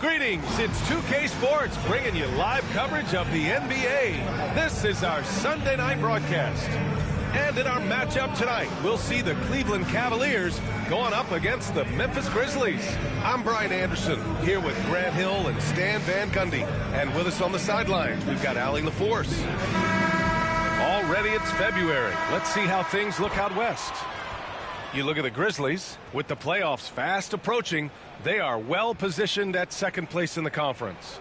Greetings, it's 2K Sports bringing you live coverage of the NBA. This is our Sunday night broadcast. And in our matchup tonight, we'll see the Cleveland Cavaliers going up against the Memphis Grizzlies. I'm Brian Anderson, here with Grant Hill and Stan Van Gundy. And with us on the sidelines, we've got Allie LaForce. Already it's February. Let's see how things look out west. You look at the Grizzlies, with the playoffs fast approaching, they are well positioned at second place in the conference.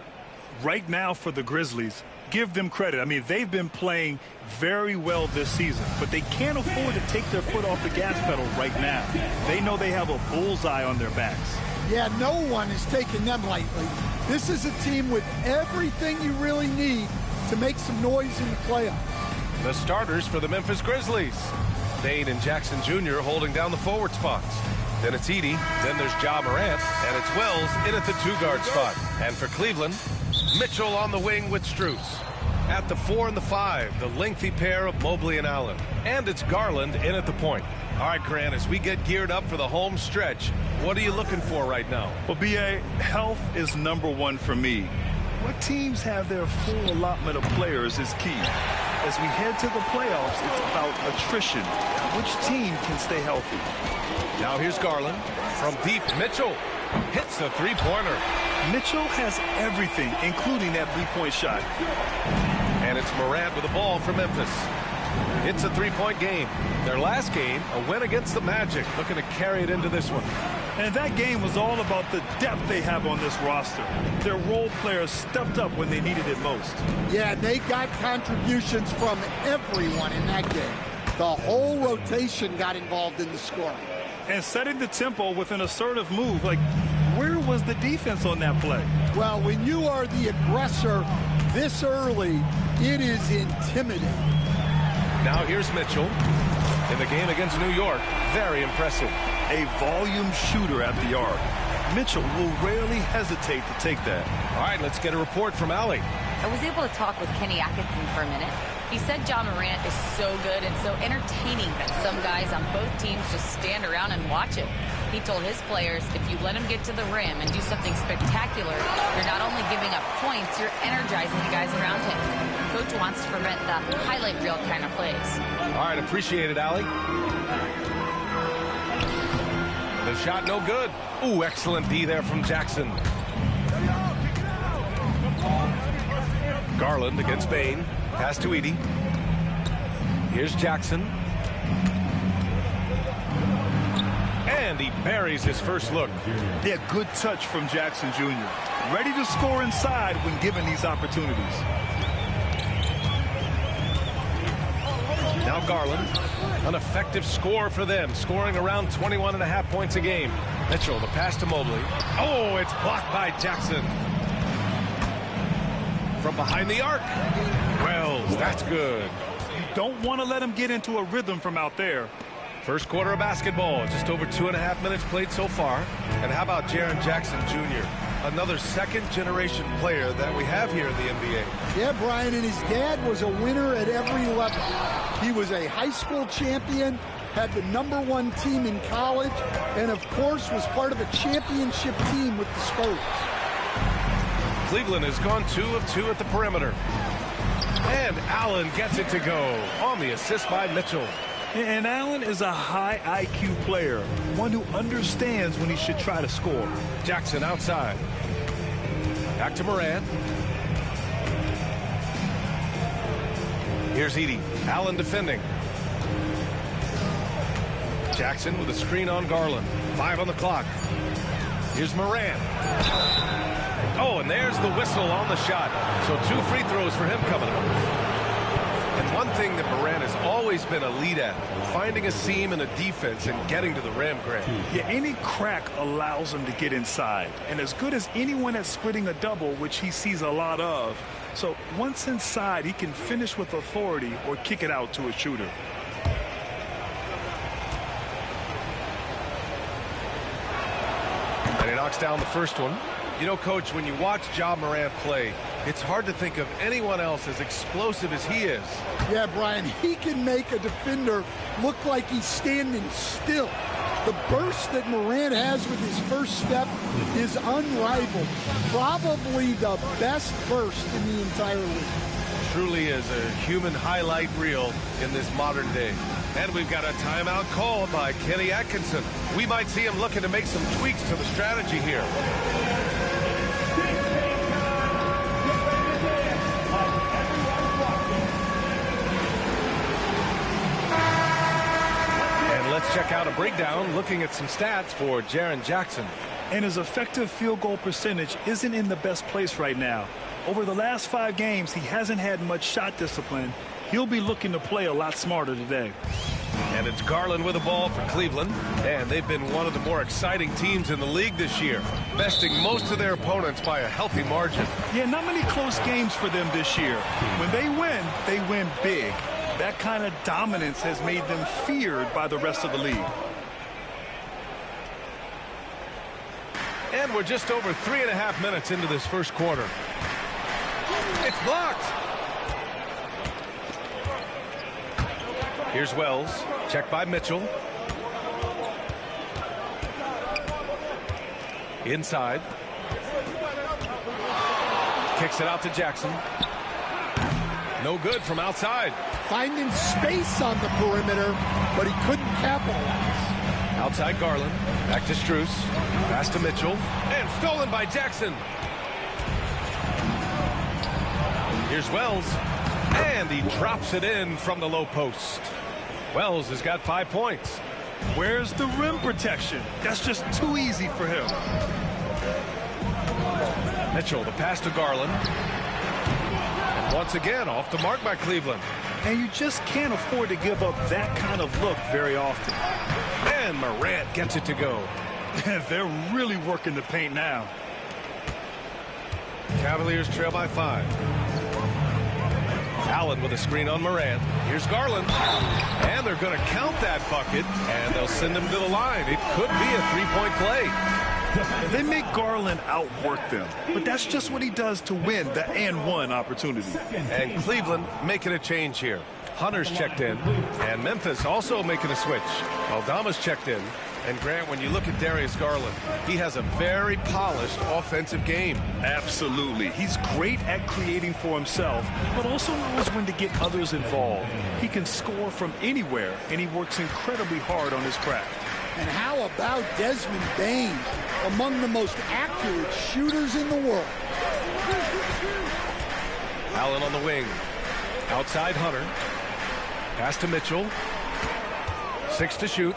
Right now for the Grizzlies, give them credit. I mean, they've been playing very well this season, but they can't afford to take their foot off the gas pedal right now. They know they have a bullseye on their backs. Yeah, no one is taking them lightly. This is a team with everything you really need to make some noise in the playoffs. The starters for the Memphis Grizzlies. Dane and Jackson Jr. holding down the forward spots. Then it's Edey, then there's Ja Morant, and it's Wells in at the two-guard spot. And for Cleveland, Mitchell on the wing with Strus. At the 4 and the 5, the lengthy pair of Mobley and Allen. And it's Garland in at the point. All right, Grant, as we get geared up for the home stretch, what are you looking for right now? Well, B.A., health is #1 for me. What teams have their full allotment of players is key. As we head to the playoffs, it's about attrition. Which team can stay healthy? Now here's Garland. From deep, Mitchell hits the three-pointer. Mitchell has everything, including that three-point shot. And it's Morant with the ball for Memphis. It's a three-point game. Their last game, a win against the Magic, looking to carry it into this one. And that game was all about the depth they have on this roster. Their role players stepped up when they needed it most. Yeah, they got contributions from everyone in that game. The whole rotation got involved in the scoring. And setting the tempo with an assertive move. Like, where was the defense on that play? Well, when you are the aggressor this early, it is intimidating. Now here's Mitchell. In the game against New York, very impressive. A volume shooter at the arc. Mitchell will rarely hesitate to take that. All right, let's get a report from Allie. I was able to talk with Kenny Atkinson for a minute. He said Ja Morant is so good and so entertaining that some guys on both teams just stand around and watch him. He told his players, if you let him get to the rim and do something spectacular, you're not only giving up points, you're energizing the guys around him. Coach wants to prevent the highlight reel kind of plays. All right, appreciate it, Allie. The shot no good. Ooh, excellent D there from Jackson. Garland against Bane. Pass to Edey. Here's Jackson. And he buries his first look. Yeah, good touch from Jackson Jr. Ready to score inside when given these opportunities. Now Garland, an effective score for them, scoring around 21.5 points a game. Mitchell, the pass to Mobley. Oh, it's blocked by Jackson. From behind the arc. Wells, that's good. You don't want to let him get into a rhythm from out there. First quarter of basketball, just over 2.5 minutes played so far. And how about Jaren Jackson Jr., another second-generation player that we have here in the NBA? Yeah, Brian, and his dad was a winner at every level. He was a high school champion, had the #1 team in college, and of course was part of a championship team with the Spurs. Cleveland has gone 2 of 2 at the perimeter. And Allen gets it to go on the assist by Mitchell. And Allen is a high IQ player, one who understands when he should try to score. Jackson outside. Back to Morant. Here's Edey. Allen defending. Jackson with a screen on Garland. 5 on the clock. Here's Morant. Oh, and there's the whistle on the shot. So 2 free throws for him coming up. And one thing that Morant has always been a lead at, finding a seam in a defense and getting to the rim, Grant. Yeah, any crack allows him to get inside. And as good as anyone at splitting a double, which he sees a lot of. So once inside, he can finish with authority or kick it out to a shooter. And he knocks down the first one. You know, Coach, when you watch Ja Morant play, it's hard to think of anyone else as explosive as he is. Yeah, Brian, he can make a defender look like he's standing still. The burst that Morant has with his first step is unrivaled. Probably the best burst in the entire league. Truly is a human highlight reel in this modern day. And we've got a timeout called by Kenny Atkinson. We might see him looking to make some tweaks to the strategy here. And let's check out a breakdown looking at some stats for Jaren Jackson. And his effective field goal percentage isn't in the best place right now. Over the last 5 games, he hasn't had much shot discipline. He'll be looking to play a lot smarter today. And it's Garland with the ball for Cleveland. And they've been one of the more exciting teams in the league this year, besting most of their opponents by a healthy margin. Yeah, not many close games for them this year. When they win big. That kind of dominance has made them feared by the rest of the league. And we're just over 3.5 minutes into this first quarter. It's blocked. Here's Wells. Checked by Mitchell. Inside. Kicks it out to Jackson. No good from outside. Finding space on the perimeter, but he couldn't capitalize. Outside Garland. Back to Strus. Pass to Mitchell. And stolen by Jackson. Here's Wells. And he drops it in from the low post. Wells has got 5 points. Where's the rim protection? That's just too easy for him. Mitchell, the pass to Garland. And once again, off the mark by Cleveland. And you just can't afford to give up that kind of look very often. And Morant gets it to go. They're really working the paint now. Cavaliers trail by 5. Allen with a screen on Morant. Here's Garland. And they're going to count that bucket, and they'll send him to the line. It could be a three-point play. They make Garland outwork them, but that's just what he does to win the and-one opportunity. And Cleveland making a change here. Hunter's checked in, and Memphis also making a switch. Aldama's checked in. And Grant, when you look at Darius Garland, he has a very polished offensive game. Absolutely. He's great at creating for himself, but also knows when to get others involved. He can score from anywhere, and he works incredibly hard on his craft. And how about Desmond Bane, among the most accurate shooters in the world? Allen on the wing. Outside Hunter. Pass to Mitchell. 6 to shoot.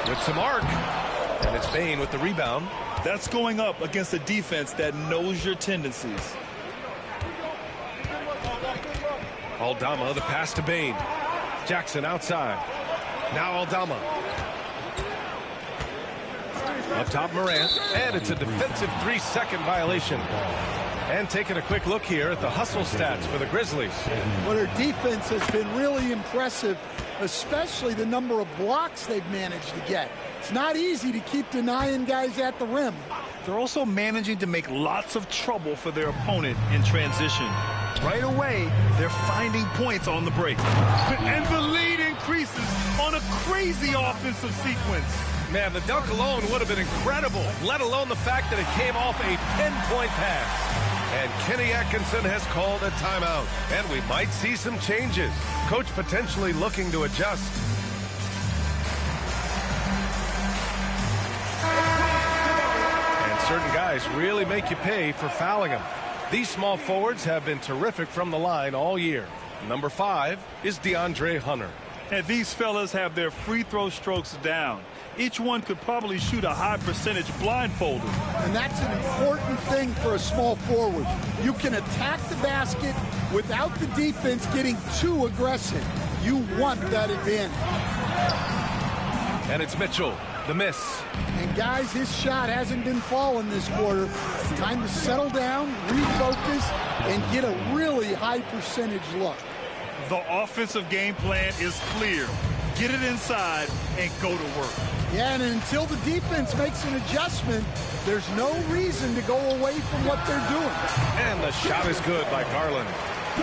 With some arc. And it's Bane with the rebound. That's going up against a defense that knows your tendencies. Aldama, the pass to Bane. Jackson outside. Now Aldama. Up top Morant. And it's a defensive 3-second violation. And taking a quick look here at the hustle stats for the Grizzlies. Well, their defense has been really impressive, especially the number of blocks they've managed to get. It's not easy to keep denying guys at the rim. They're also managing to make lots of trouble for their opponent in transition. Right away, they're finding points on the break. And the lead increases on a crazy offensive sequence. Man, the dunk alone would have been incredible, let alone the fact that it came off a pinpoint pass. And Kenny Atkinson has called a timeout. And we might see some changes. Coach potentially looking to adjust. And certain guys really make you pay for fouling them. These small forwards have been terrific from the line all year. Number 5 is DeAndre Hunter. And these fellas have their free throw strokes down. Each one could probably shoot a high percentage blindfolded. And that's an important thing for a small forward. You can attack the basket without the defense getting too aggressive. You want that advantage. And it's Mitchell, the miss. And guys, his shot hasn't been falling this quarter. Time to settle down, refocus, and get a really high percentage look. The offensive game plan is clear. Get it inside and go to work. Yeah, and until the defense makes an adjustment, there's no reason to go away from what they're doing. And the shot is good by Garland.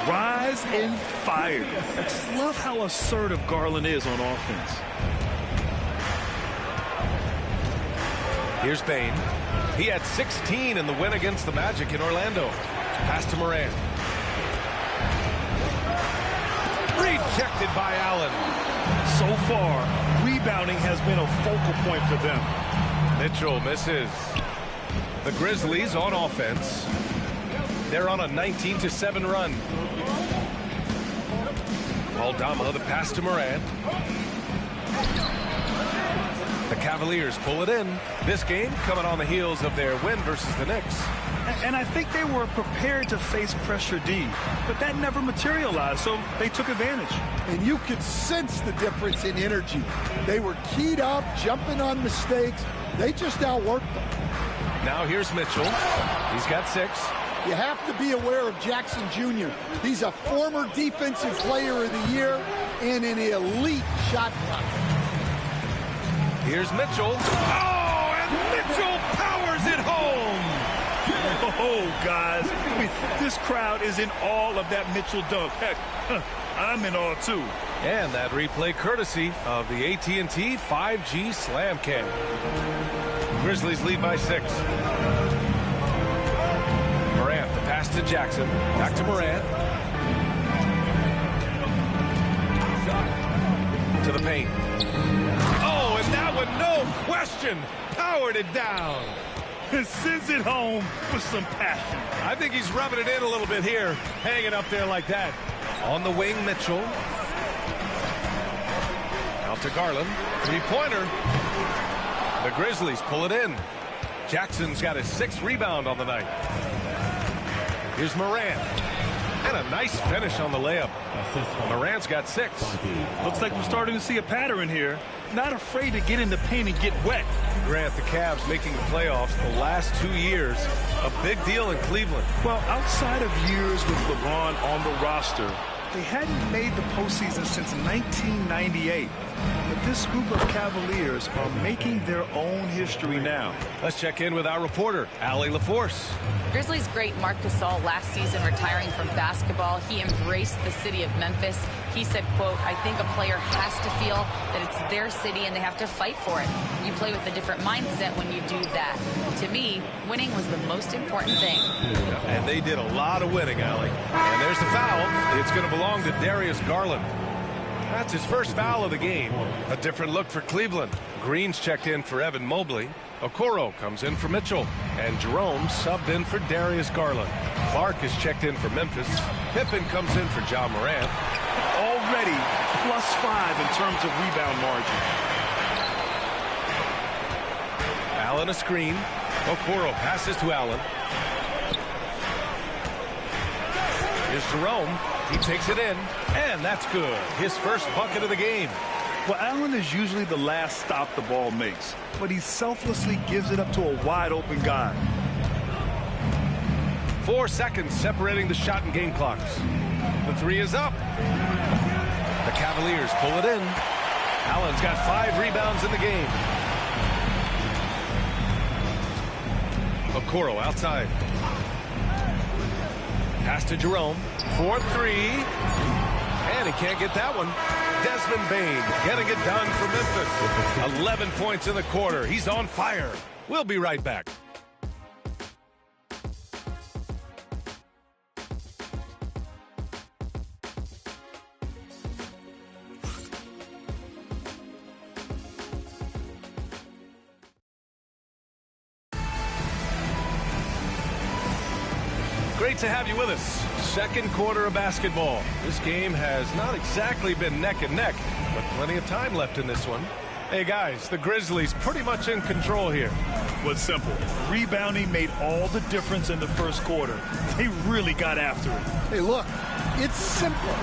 Rise and fire. I just love how assertive Garland is on offense. Here's Bain. He had 16 in the win against the Magic in Orlando. Pass to Morant. Rejected by Allen. So far, rebounding has been a focal point for them. Mitchell misses. The Grizzlies on offense. They're on a 19-7 run. Aldama, the pass to Morant. The Cavaliers pull it in. This game coming on the heels of their win versus the Knicks. And I think they were prepared to face pressure D, but that never materialized, so they took advantage. And you could sense the difference in energy. They were keyed up, jumping on mistakes. They just outworked them. Now here's Mitchell. He's got 6. You have to be aware of Jackson Jr. He's a former defensive player of the year and an elite shot blocker. Here's Mitchell. Oh, and Mitchell powers it home. Oh, guys, I mean, this crowd is in awe of that Mitchell dunk. Heck, I'm in awe, too. And that replay courtesy of the AT&T 5G Slam Cam. Grizzlies lead by 6. Morant, the pass to Jackson. Back to Morant. To the paint. Oh, and that one, no question, powered it down. Sends it home with some passion. I think he's rubbing it in a little bit here, hanging up there like that. On the wing, Mitchell. Out to Garland. Three-pointer. The Grizzlies pull it in. Jackson's got his 6th rebound on the night. Here's Morant. And a nice finish on the layup. Morant's got 6. Looks like we're starting to see a pattern here. Not afraid to get in the paint and get wet. Grant, the Cavs making the playoffs the last 2 years. A big deal in Cleveland. Well, outside of years with LeBron on the roster, they hadn't made the postseason since 1998. But this group of Cavaliers are making their own history now. Let's check in with our reporter, Allie LaForce. Grizzlies great Marc Gasol last season retiring from basketball. He embraced the city of Memphis. He said, quote, I think a player has to feel that it's their city and they have to fight for it. You play with a different mindset when you do that. To me, winning was the most important thing. And they did a lot of winning, Allie. And there's the foul. It's going to belong to Darius Garland. That's his first foul of the game. A different look for Cleveland. Green's checked in for Evan Mobley. Okoro comes in for Mitchell. And Jerome subbed in for Darius Garland. Clark is checked in for Memphis. Pippen comes in for Ja Morant. Already +5 in terms of rebound margin. Allen a screen. Okoro passes to Allen. Here's Jerome. He takes it in, and that's good. His first bucket of the game. Well, Allen is usually the last stop the ball makes, but he selflessly gives it up to a wide-open guy. 4 seconds separating the shot and game clocks. The 3 is up. The Cavaliers pull it in. Allen's got 5 rebounds in the game. Okoro outside. Pass to Jerome. 4-3. And he can't get that one. Desmond Bain getting it done for Memphis. 11 points in the quarter. He's on fire. We'll be right back. Great to have you with us. Second quarter of basketball. This game has not exactly been neck and neck, but plenty of time left in this one. Hey guys, the Grizzlies pretty much in control here. Was simple. Rebounding made all the difference in the first quarter. They really got after it. Hey, look, it's simple.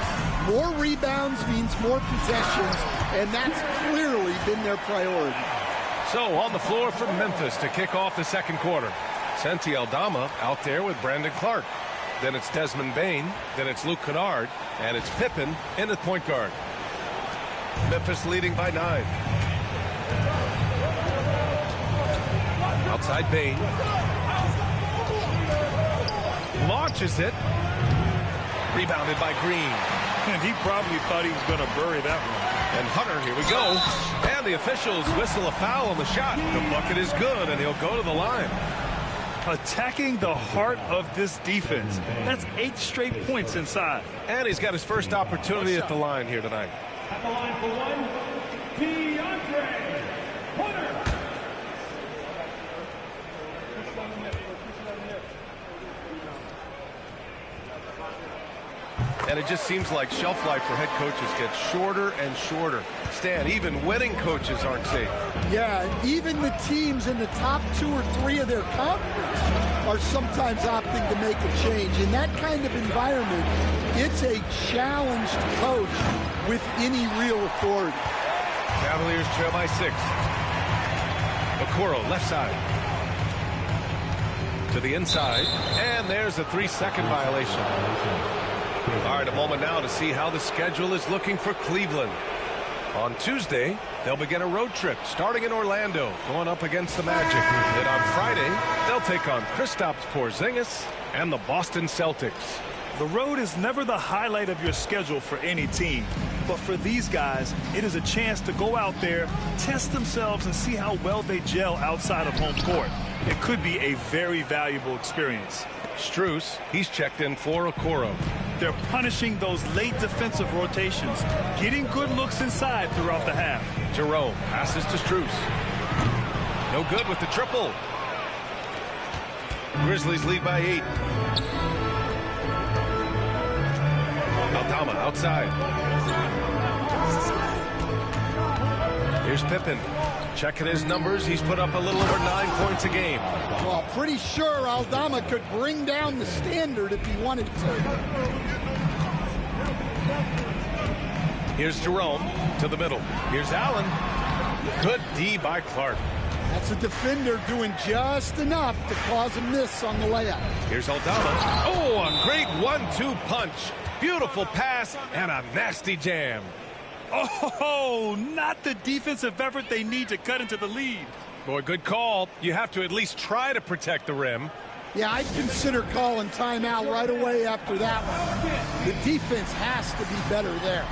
More rebounds means more possessions, and that's clearly been their priority. So on the floor for Memphis to kick off the second quarter. Santi Aldama out there with Brandon Clark. Then it's Desmond Bain. Then it's Luke Kennard. And it's Pippen in the point guard. Memphis leading by 9. Outside Bain. Launches it. Rebounded by Green. And he probably thought he was going to bury that one. And Hunter, here we go. And the officials whistle a foul on the shot. The bucket is good, and he'll go to the line. Attacking the heart of this defense. That's 8 straight points inside. And he's got his first opportunity at the line here tonight. At the line for one, DeAndre Hunter. And it just seems like shelf life for head coaches gets shorter and shorter. Stan, even winning coaches aren't safe. Yeah, even the teams in the top 2 or 3 of their conference are sometimes opting to make a change. In that kind of environment, it's a challenge to coach with any real authority. Cavaliers trail by 6. Okoro, left side. To the inside. And there's a 3-second violation. All right, a moment now to see how the schedule is looking for Cleveland. On Tuesday, they'll begin a road trip starting in Orlando, going up against the Magic. Then on Friday, they'll take on Kristaps Porzingis and the Boston Celtics. The road is never the highlight of your schedule for any team. But for these guys, it is a chance to go out there, test themselves, and see how well they gel outside of home court. It could be a very valuable experience. Strus, he's checked in for Okoro. They're punishing those late defensive rotations, getting good looks inside throughout the half. Jerome passes to Strus. No good with the triple. Grizzlies lead by 8. Aldama outside. Here's Pippen. Checking his numbers, he's put up a little over 9 points a game. Well, pretty sure Aldama could bring down the standard if he wanted to. Here's Jerome to the middle. Here's Allen. Good D by Clark. That's a defender doing just enough to cause a miss on the layup. Here's Aldama. Oh, a great 1-2 punch. Beautiful pass and a nasty jam. Oh, not the defensive effort they need to cut into the lead. Boy, good call. You have to at least try to protect the rim. Yeah, I'd consider calling timeout right away after that one. The defense has to be better there.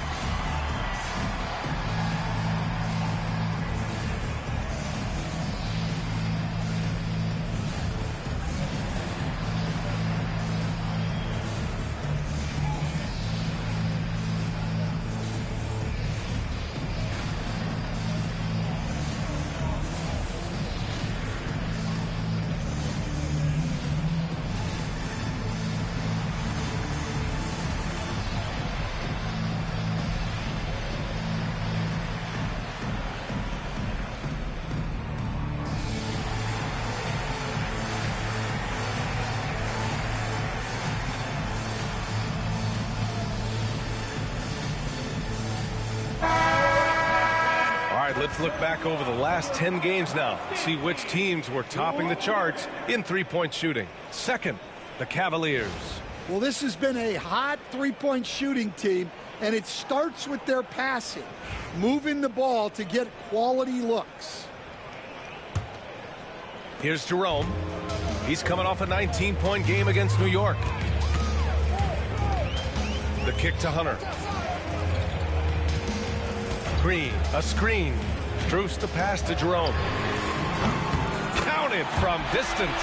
Let's look back over the last 10 games now. See which teams were topping the charts in three-point shooting. Second, the Cavaliers. Well, this has been a hot three-point shooting team, and it starts with their passing, moving the ball to get quality looks. Here's Jerome. He's coming off a 19-point game against New York. The kick to Hunter. Green, a screen. Strus the pass to Jerome. Counted from distance.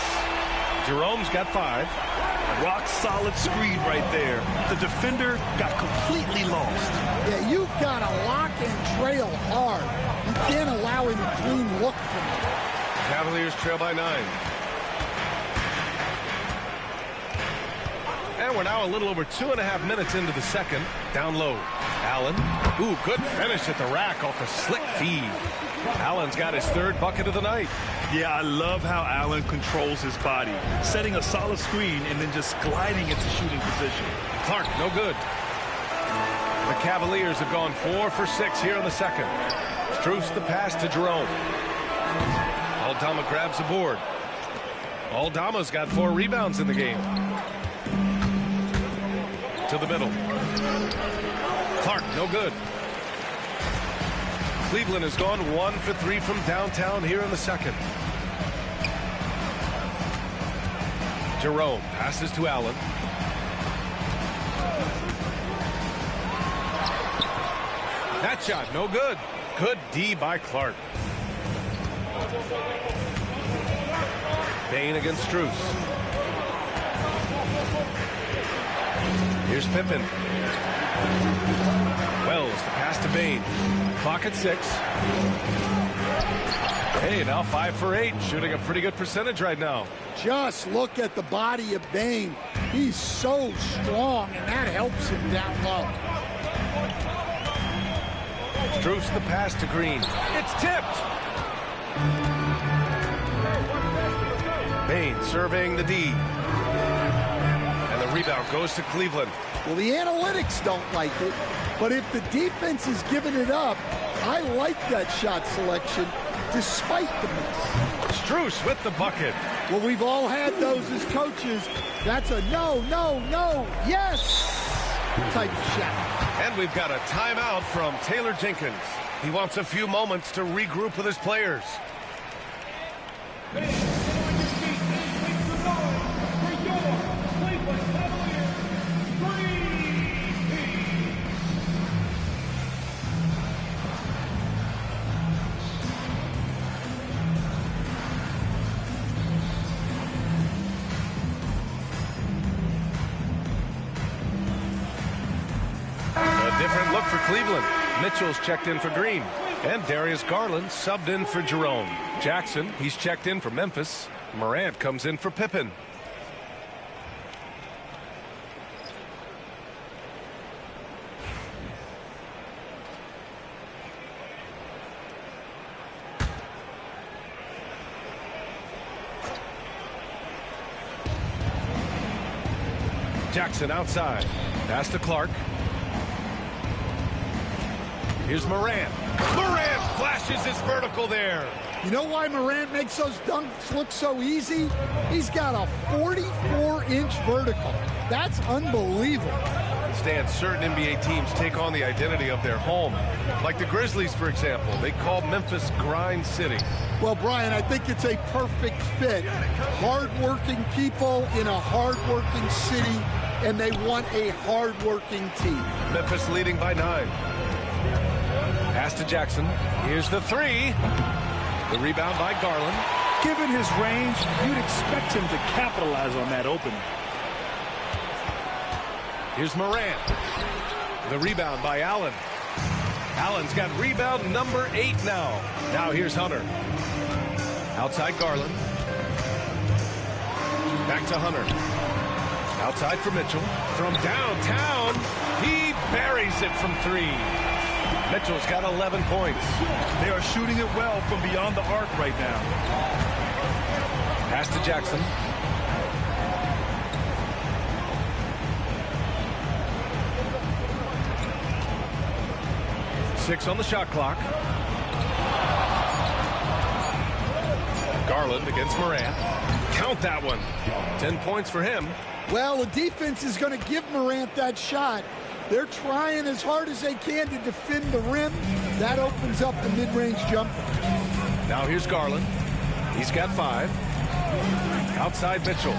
Jerome's got 5. Rock solid screen right there. The defender got completely lost. Yeah, you've got to lock and trail hard. You can't allow him a clean look from it. Cavaliers trail by 9. And we're now a little over 2.5 minutes into the second. Down low. Allen. Ooh, good finish at the rack off a slick feed. Allen's got his 3rd bucket of the night. Yeah, I love how Allen controls his body, setting a solid screen and then just gliding into shooting position. Clark, no good. The Cavaliers have gone 4 for 6 here in the second. Strus the pass to Jerome. Aldama grabs the board. Aldama's got 4 rebounds in the game. To the middle. Clark, no good. Cleveland has gone 1 for 3 from downtown here in the second. Jerome passes to Allen. That shot, no good. Good D by Clark. Bain against Strus. Here's Pippen. Wells, the pass to Bain. Clock at 6. Hey, now 5 for 8. Shooting a pretty good percentage right now. Just look at the body of Bain. He's so strong, and that helps him down low. Strus the pass to Green. It's tipped. Bain surveying the D. And the rebound goes to Cleveland. Well, the analytics don't like it, but if the defense is giving it up, I like that shot selection despite the miss. Strus with the bucket. Well, we've all had those as coaches. That's a no, no, no, yes type of shot. And we've got a timeout from Taylor Jenkins. He wants a few moments to regroup with his players. Different look for Cleveland. Mitchell's checked in for Green. And Darius Garland subbed in for Jerome. Jackson, he's checked in for Memphis. Morant comes in for Pippen. Jackson outside. Pass to Clark. Here's Morant. Morant flashes his vertical there. You know why Morant makes those dunks look so easy? He's got a 44-inch vertical. That's unbelievable. Stan, certain NBA teams take on the identity of their home. Like the Grizzlies, for example. They call Memphis Grind City. Well, Brian, I think it's a perfect fit. Hard-working people in a hard-working city, and they want a hard-working team. Memphis leading by 9. Pass to Jackson. Here's the 3. The rebound by Garland. Given his range, you'd expect him to capitalize on that opening. Here's Morant. The rebound by Allen. Allen's got rebound number 8 now. Now here's Hunter. Outside Garland. Back to Hunter. Outside for Mitchell. From downtown, he buries it from 3. Mitchell's got 11 points. They are shooting it well from beyond the arc right now. Pass to Jackson. Six on the shot clock. Garland against Morant. Count that one. 10 points for him. Well, the defense is going to give Morant that shot. They're trying as hard as they can to defend the rim. That opens up the mid-range jumper. Now here's Garland. He's got 5. Outside Mitchell.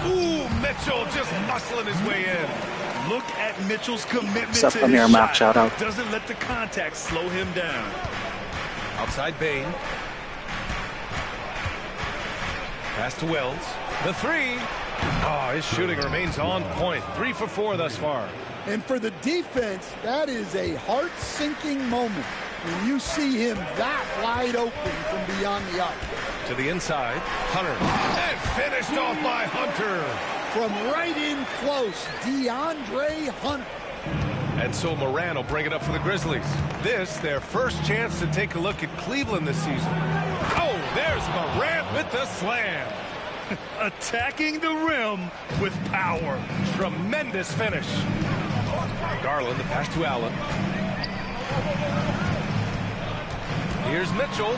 Ooh, Mitchell just muscling his way in. Look at Mitchell's commitment What's to up, his Amir? Mac, shot. shout out. Doesn't let the contact slow him down. Outside Bain. Pass to Wells. The 3. Oh, his shooting remains on point. 3 for 4 thus far. And for the defense, that is a heart-sinking moment when you see him that wide open from beyond the arc. To the inside, Hunter. And finished off by Hunter. From right in close, DeAndre Hunter. And so Morant will bring it up for the Grizzlies. This, their first chance to take a look at Cleveland this season. Oh, there's Morant with the slam. Attacking the rim with power. Tremendous finish. Garland, the pass to Allen. Here's Mitchell.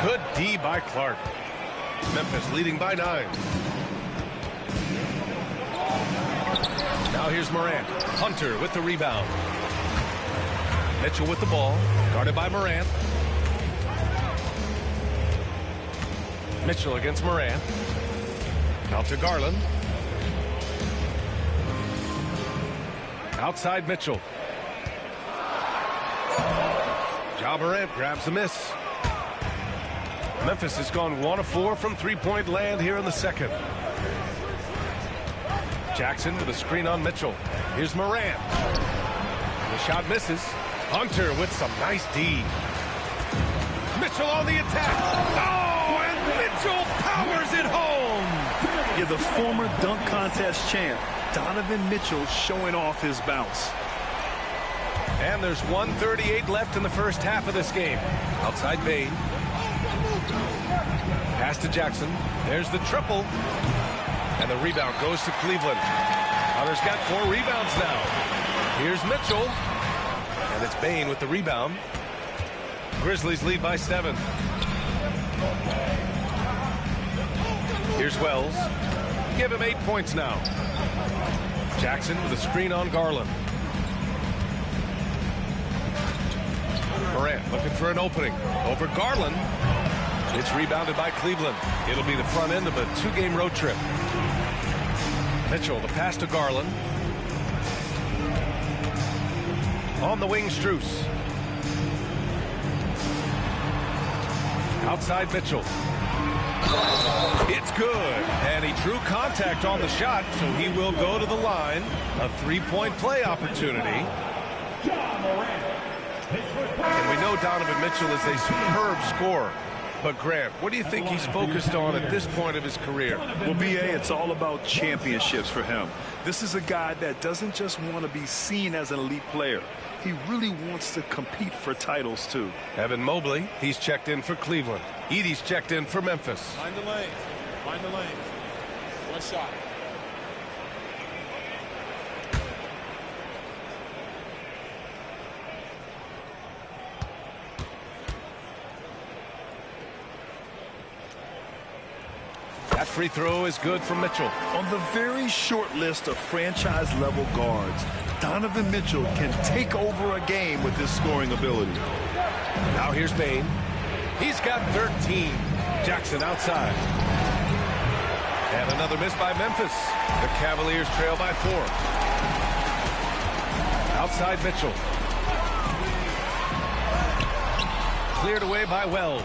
Good D by Clark. Memphis leading by 9. Now here's Morant. Hunter with the rebound. Mitchell with the ball. Guarded by Morant. Mitchell against Morant. Out to Garland. Outside Mitchell. Ja Morant grabs the miss. Memphis has gone 1 of 4 from three-point land here in the second. Jackson with a screen on Mitchell. Here's Morant. The shot misses. Hunter with some nice D. Mitchell on the attack. Oh, and Mitchell powers it home. Yeah, the former dunk contest champ, Donovan Mitchell, showing off his bounce. And there's 1:38 left in the first half of this game. Outside Bain. Pass to Jackson. There's the triple. And the rebound goes to Cleveland. Hunter's got 4 rebounds now. Here's Mitchell. And it's Bain with the rebound. Grizzlies lead by 7. Here's Wells. Give him 8 points now. Jackson with a screen on Garland. Morant looking for an opening. Over Garland. It's rebounded by Cleveland. It'll be the front end of a 2-game road trip. Mitchell, the pass to Garland. On the wing, Strus. Outside Mitchell. It's good. And he drew contact on the shot, so he will go to the line. A 3-point play opportunity. And we know Donovan Mitchell is a superb scorer. But, Grant, what do you think he's focused on at this point of his career? Well, B.A., it's all about championships for him. This is a guy that doesn't just want to be seen as an elite player. He really wants to compete for titles, too. Evan Mobley, he's checked in for Cleveland. Edey's checked in for Memphis. Find the lane. Find the lane. One shot. That free throw is good for Mitchell. On the very short list of franchise-level guards, Donovan Mitchell can take over a game with his scoring ability. Now here's Bain. He's got 13. Jackson outside. And another miss by Memphis. The Cavaliers trail by 4. Outside Mitchell. Cleared away by Wells.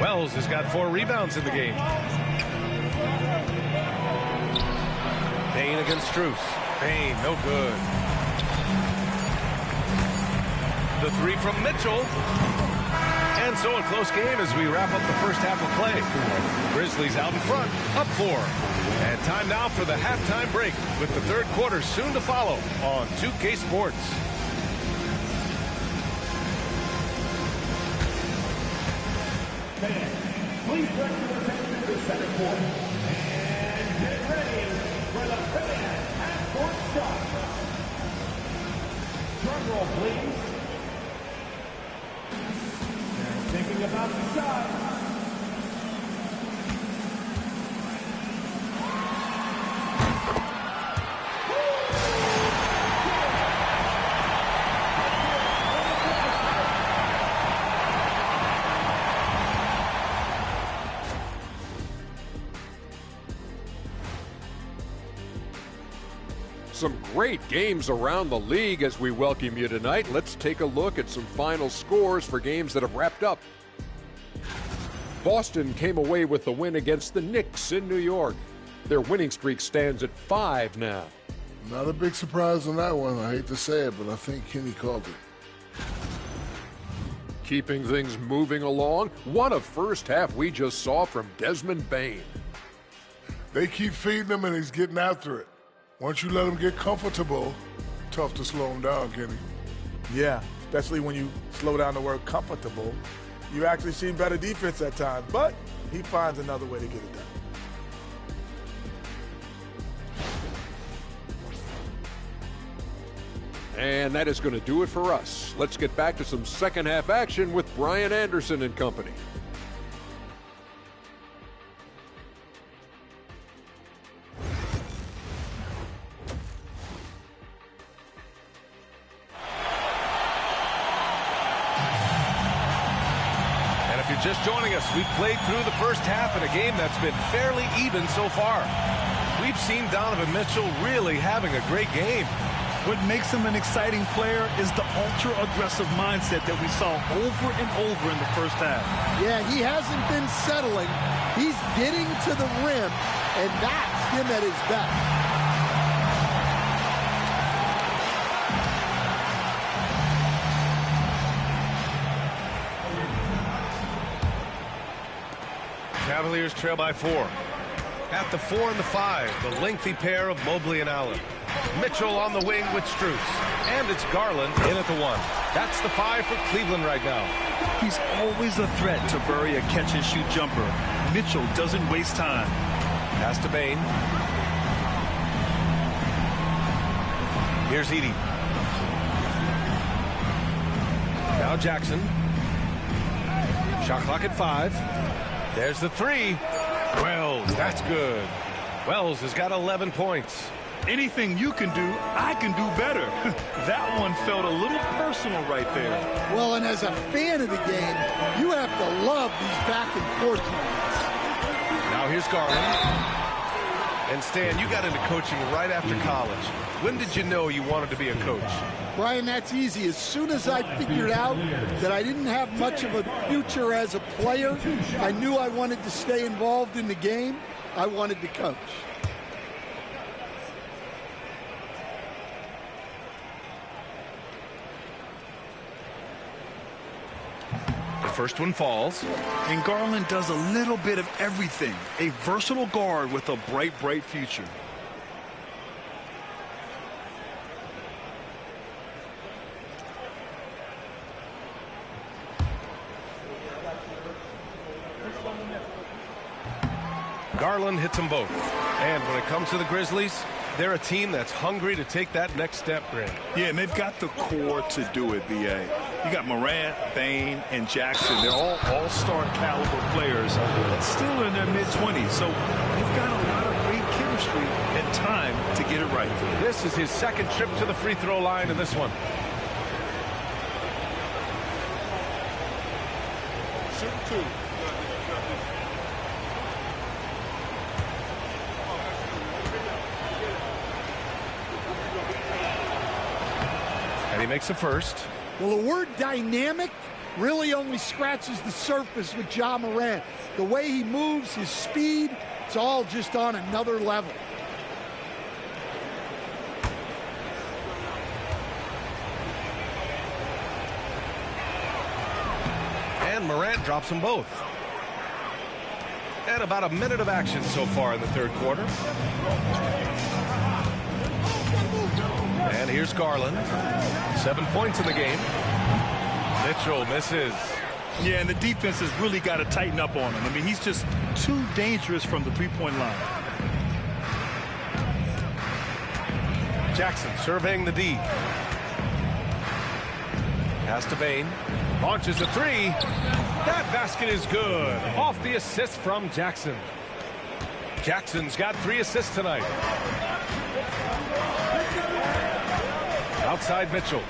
Wells has got 4 rebounds in the game. Bain against Strus. Bain, no good. The 3 from Mitchell. And so a close game as we wrap up the first half of play. Grizzlies out in front, up 4. And time now for the halftime break with the third quarter soon to follow on 2K Sports. Please direct your attention to the second quarter. And get ready for the fan half-court shot. Drum roll, please. And thinking about the shot. Some great games around the league as we welcome you tonight. Let's take a look at some final scores for games that have wrapped up. Boston came away with the win against the Knicks in New York. Their winning streak stands at 5 now. Not a big surprise on that one. I hate to say it, but I think Kenny called it. Keeping things moving along, what a first half we just saw from Desmond Bain. They keep feeding him, and he's getting after it. Once you let him get comfortable, tough to slow him down, Kenny. Yeah, especially when you slow down the word comfortable. You actually see better defense at times, but he finds another way to get it done. And that is going to do it for us. Let's get back to some second half action with Brian Anderson and company. Just joining us, we've played through the first half in a game that's been fairly even so far. We've seen Donovan Mitchell really having a great game. What makes him an exciting player is the ultra-aggressive mindset that we saw over and over in the first half. Yeah, he hasn't been settling. He's getting to the rim, and that's him at his best. Cavaliers trail by 4. At the 4 and the 5, the lengthy pair of Mobley and Allen. Mitchell on the wing with Strus. And it's Garland in at the 1. That's the 5 for Cleveland right now. He's always a threat to bury a catch-and-shoot jumper. Mitchell doesn't waste time. Pass to Bain. Here's Edey. Now Jackson. Shot clock at 5. There's the 3. Wells, that's good. Wells has got 11 points. Anything you can do, I can do better. That one felt a little personal right there. Well, and as a fan of the game, you have to love these back and forth moments. Now here's Garland. And Stan, you got into coaching right after college. When did you know you wanted to be a coach? Brian, that's easy. As soon as I figured out that I didn't have much of a future as a player, I knew I wanted to stay involved in the game. I wanted to coach. The first one falls. And Garland does a little bit of everything. A versatile guard with a bright, bright future. Garland hits them both. And when it comes to the Grizzlies, they're a team that's hungry to take that next step, Grant. Yeah, and they've got the core to do it, B.A. You got Morant, Bain, and Jackson. They're all all-star caliber players, still in their mid-20s. So they've got a lot of great chemistry and time to get it right. This is his second trip to the free throw line in this one. Shoot 2. And he makes the first. Well, the word dynamic really only scratches the surface with Ja Morant. The way he moves, his speed, it's all just on another level. And Morant drops them both. And about a minute of action so far in the third quarter. And here's Garland. 7 points in the game. Mitchell misses. Yeah, and the defense has really got to tighten up on him. I mean, he's just too dangerous from the three-point line. Jackson surveying the D. Pass to Bain. Launches a 3. That basket is good. Off the assist from Jackson. Jackson's got 3 assists tonight. Outside Mitchell.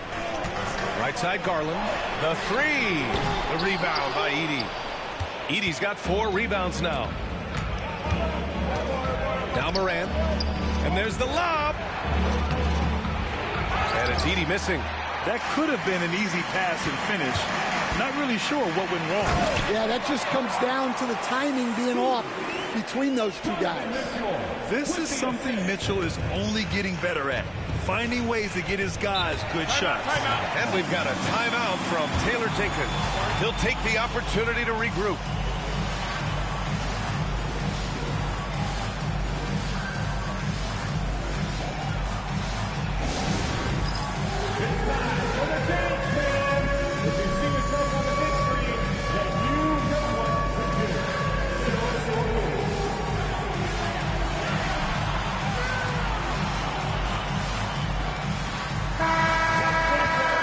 Right side Garland. The 3. The rebound by Edey. Edey's got 4 rebounds now. Now Morant. And there's the lob. And it's Edey missing. That could have been an easy pass and finish. Not really sure what went wrong. Yeah, that just comes down to the timing being off between those two guys. This is something Mitchell is only getting better at. Finding ways to get his guys good shots. And we've got a timeout from Taylor Jenkins. He'll take the opportunity to regroup.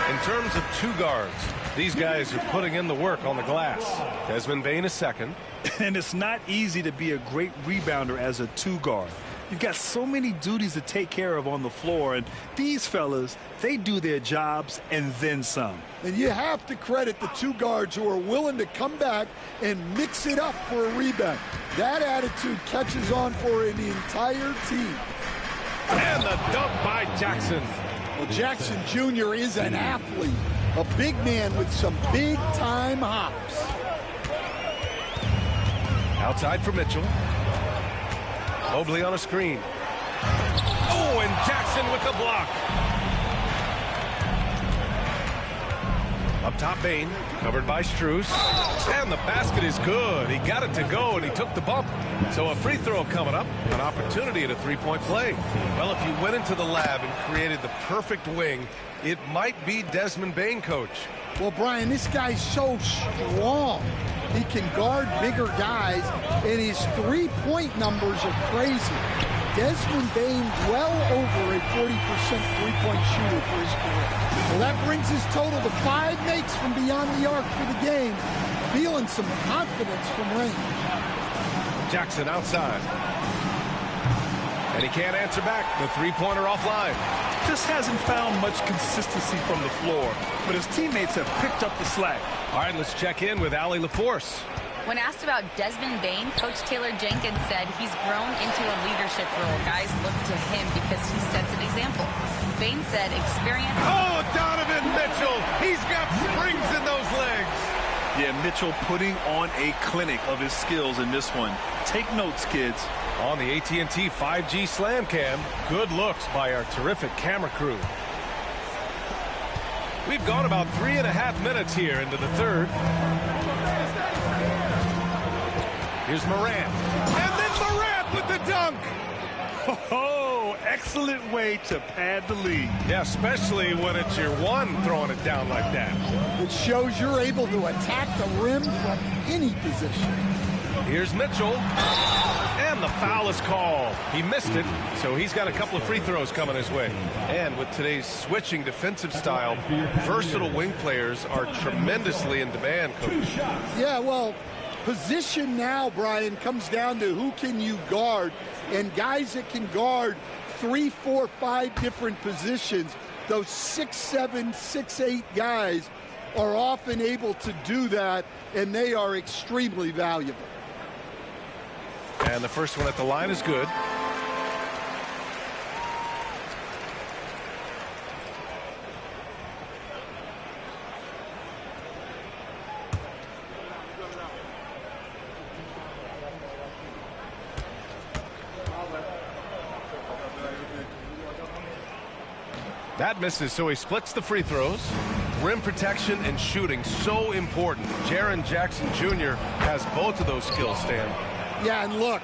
In terms of 2 guards, these guys are putting in the work on the glass. Desmond Bain is second. And it's not easy to be a great rebounder as a 2 guard. You've got so many duties to take care of on the floor, and these fellas, they do their jobs and then some. And you have to credit the 2 guards who are willing to come back and mix it up for a rebound. That attitude catches on for the entire team. And the dunk by Jackson. Well, Jackson Jr. is an athlete, a big man with some big-time hops. Outside for Mitchell. Mobley on a screen. Oh, and Jackson with the block. Up top, Bain, covered by Strus. And the basket is good. He got it to go, and he took the bump. So a free throw coming up, an opportunity at a three-point play. Well, if you went into the lab and created the perfect wing, it might be Desmond Bain, Coach. Well, Brian, this guy's so strong. He can guard bigger guys, and his three-point numbers are crazy. Desmond Bain well over a 40% three-point shooter for his career. Well, that brings his total to 5 makes from beyond the arc for the game, feeling some confidence from range. Jackson outside. And he can't answer back. The three-pointer offline. Just hasn't found much consistency from the floor, but his teammates have picked up the slack. All right, let's check in with Allie LaForce. When asked about Desmond Bain, Coach Taylor Jenkins said he's grown into a leadership role. Guys look to him because he sets an example. Bain said experience. Oh, Donovan Mitchell. He's got springs in those legs. Yeah, Mitchell putting on a clinic of his skills in this one. Take notes, kids. On the AT&T 5G Slam Cam, good looks by our terrific camera crew. We've gone about 3.5 minutes here into the third. Here's Morant. And then Morant with the dunk. Oh, excellent way to pad the lead. Yeah, especially when it's your one throwing it down like that. It shows you're able to attack the rim from any position. Here's Mitchell. And the foul is called. He missed it, so he's got a couple of free throws coming his way. And with today's switching defensive style, versatile wing players are tremendously in demand, Coach. Yeah, well, position now, Brian, comes down to who can you guard. And guys that can guard 3, 4, 5 different positions, those 6'7", 6'8" guys are often able to do that, and they are extremely valuable. And the first one at the line is good. That misses, so he splits the free throws. Rim protection and shooting, so important. Jaren Jackson Jr. has both of those skills, Stan. Yeah, and look,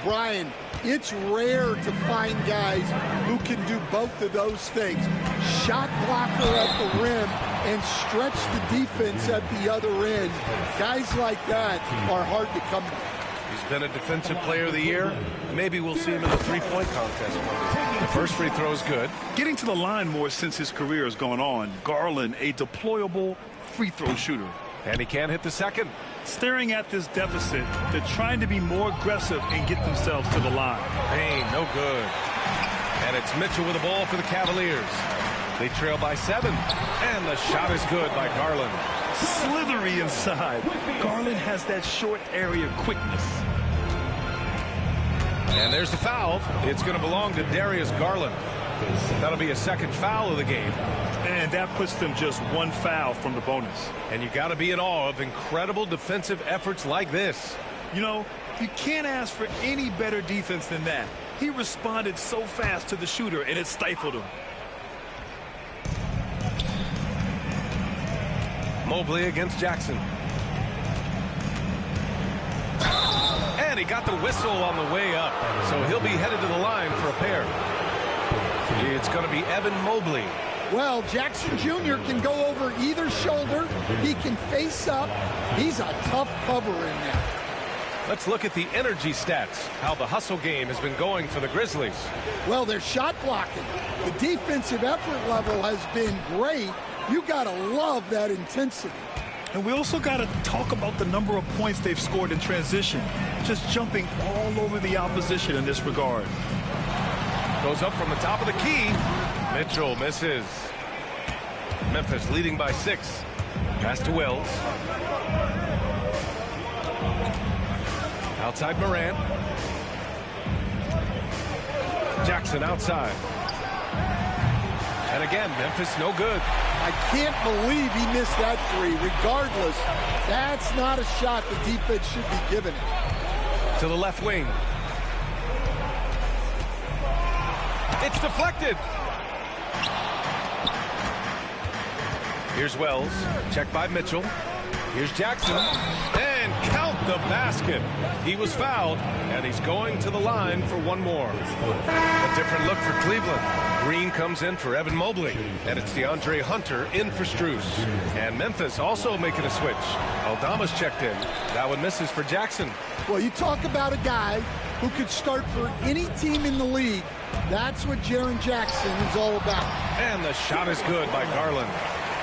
Brian, it's rare to find guys who can do both of those things. Shot blocker at the rim and stretch the defense at the other end. Guys like that are hard to come by. He's been a defensive player of the year. Maybe we'll see him in the three-point contest one day. The first free throw is good. Getting to the line more since his career has gone on. Garland, a deployable free throw shooter. And he can't hit the second. Staring at this deficit, they're trying to be more aggressive and get themselves to the line. Bain, no good. And it's Mitchell with the ball for the Cavaliers. They trail by 7. And the shot is good by Garland. Slithery inside. Garland has that short area quickness. And there's the foul. It's going to belong to Darius Garland. That'll be a second foul of the game. And that puts them just one foul from the bonus. And you got to be in awe of incredible defensive efforts like this. You know, you can't ask for any better defense than that. He responded so fast to the shooter, and it stifled him. Mobley against Jackson. And he got the whistle on the way up, so he'll be headed to the line for a pair. It's going to be Evan Mobley. Well, Jackson Jr. can go over either shoulder. He can face up. He's a tough cover in there. Let's look at the energy stats, how the hustle game has been going for the Grizzlies. Well, they're shot blocking. The defensive effort level has been great. You got to love that intensity. And we also got to talk about the number of points they've scored in transition, just jumping all over the opposition in this regard. Goes up from the top of the key. Mitchell misses. Memphis leading by 6. Pass to Wells. Outside Morant. Jackson outside. And again, Memphis no good. I can't believe he missed that three. Regardless, that's not a shot the defense should be giving it. To the left wing. It's deflected. Here's Wells. Checked by Mitchell. Here's Jackson. And count the basket. He was fouled, and he's going to the line for one more. A different look for Cleveland. Green comes in for Evan Mobley, and it's DeAndre Hunter in for Strus. And Memphis also making a switch. Aldama's checked in. That one misses for Jackson. Well, you talk about a guy who could start for any team in the league. That's what Jaren Jackson is all about. And the shot is good by Garland.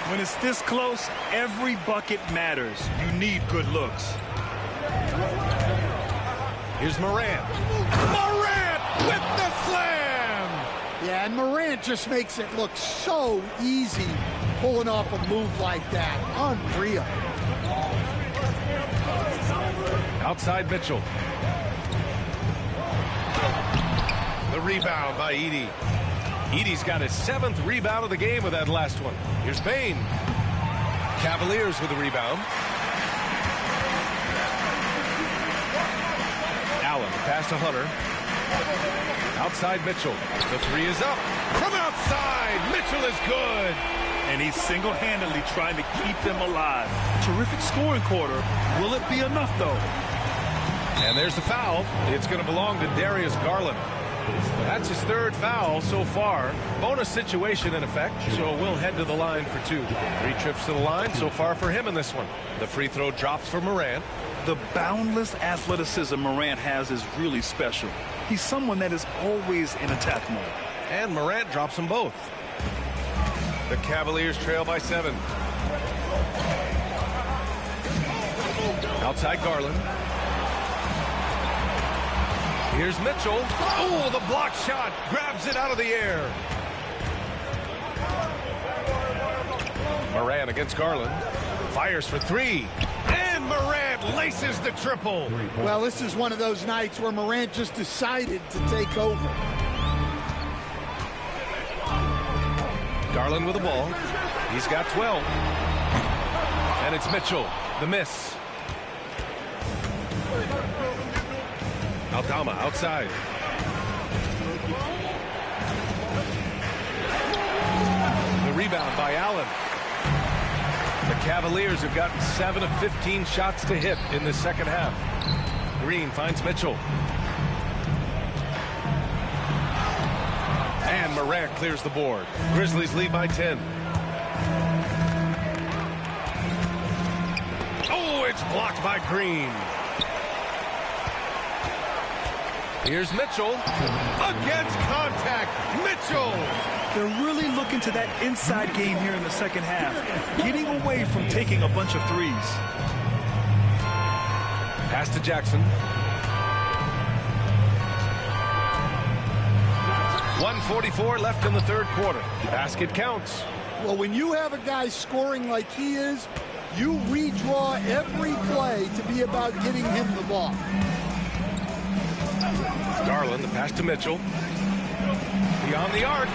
When it's this close, every bucket matters. You need good looks. Here's Morant. Morant with the slam! Yeah, and Morant just makes it look so easy pulling off a move like that. Unreal. Outside Mitchell. The rebound by Edey. Edey's got his 7th rebound of the game with that last one. Here's Bane. Cavaliers with the rebound. Allen pass to Hunter. Outside Mitchell. The three is up. From outside, Mitchell is good. And he's single-handedly trying to keep them alive. Terrific scoring quarter. Will it be enough, though? And there's the foul. It's going to belong to Darius Garland. That's his 3rd foul so far. Bonus situation in effect, so we'll head to the line for 2. 3 trips to the line so far for him in this one. The free throw drops for Morant. The boundless athleticism Morant has is really special. He's someone that is always in attack mode. And Morant drops them both. The Cavaliers trail by 7. Outside Garland. Here's Mitchell. Oh, the block shot. Grabs it out of the air. Morant against Garland. Fires for 3. And Morant laces the triple. Well, this is one of those nights where Morant just decided to take over. Garland with the ball. He's got 12. And it's Mitchell. The miss. Aldama outside. The rebound by Allen. The Cavaliers have gotten 7 of 15 shots to hit in the second half. Green finds Mitchell. And Morant clears the board. Grizzlies lead by 10. Oh, it's blocked by Green. Here's Mitchell. Against contact. Mitchell. They're really looking to that inside game here in the second half, getting away from taking a bunch of threes. Pass to Jackson. 1:44 left in the 3rd quarter. Basket counts. Well, when you have a guy scoring like he is, you redraw every play to be about getting him the ball. Garland, the pass to Mitchell. Beyond the arc.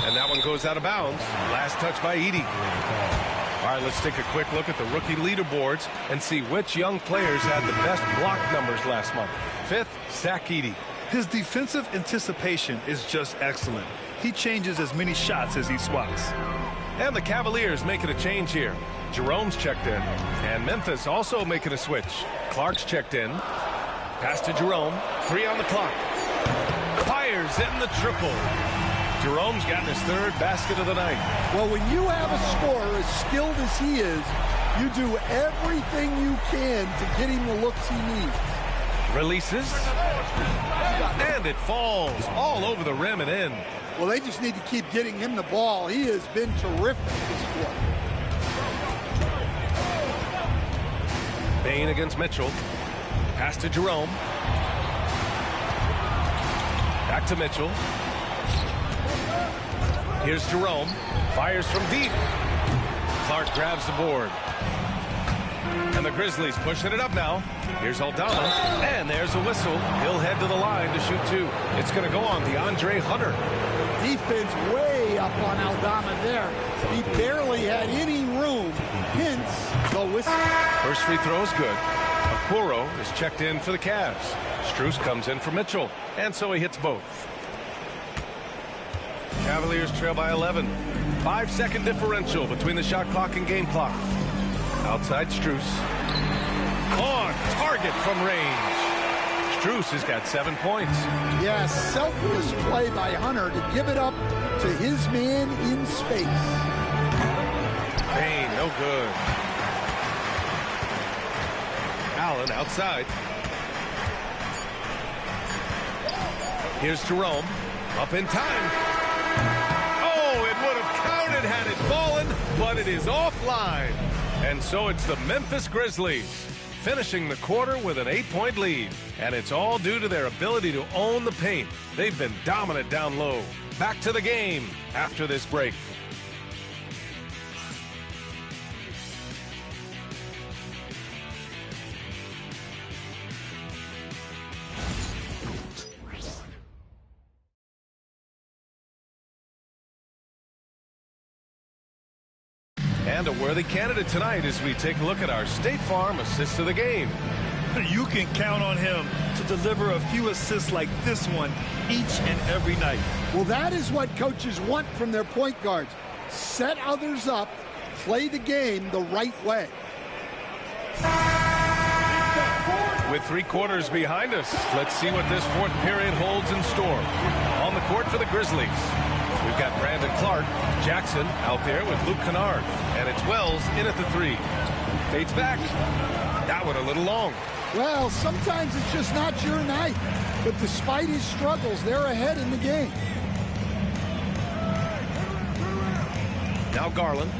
And that one goes out of bounds. Last touch by Edey. All right, let's take a quick look at the rookie leaderboards and see which young players had the best block numbers last month. 5th, Zach Edey. His defensive anticipation is just excellent. He changes as many shots as he swats. And the Cavaliers making a change here. Jerome's checked in. And Memphis also making a switch. Clark's checked in. Pass to Jerome. 3 on the clock. Fires in the triple. Jerome's gotten his 3rd basket of the night. Well, when you have a scorer as skilled as he is, you do everything you can to get him the looks he needs. Releases. And it falls all over the rim and in. Well, they just need to keep getting him the ball. He has been terrific this quarter. Bane against Mitchell. Pass to Jerome. Back to Mitchell. Here's Jerome. Fires from deep. Clark grabs the board. And the Grizzlies pushing it up now. Here's Aldama. And there's a whistle. He'll head to the line to shoot 2. It's going to go on DeAndre Hunter. Defense way up on Aldama there. He barely had any room, hence the whistle. First free throw is good. Okoro is checked in for the Cavs. Strus comes in for Mitchell, and so he hits both. Cavaliers trail by 11. 5-second differential between the shot clock and game clock. Outside Strus. On target from range. Strus has got 7 points. Yeah, selfless play by Hunter to give it up to his man in space. Payne, no good. Allen outside. Here's Jerome. Up in time. Oh, it would have counted had it fallen, but it is offline. And so it's the Memphis Grizzlies finishing the quarter with an 8-point lead. And it's all due to their ability to own the paint. They've been dominant down low. Back to the game after this break. And a worthy candidate tonight as we take a look at our State Farm assist of the game. You can count on him to deliver a few assists like this one each and every night. Well, that is what coaches want from their point guards. Set others up, play the game the right way. With 3 quarters behind us, let's see what this fourth period holds in store. On the court for the Grizzlies, we've got Brandon Clark, Jackson out there with Luke Kennard, and it's Wells in at the 3. Fades back. That one a little long. Well, sometimes it's just not your night. But despite his struggles, they're ahead in the game. Now Garland.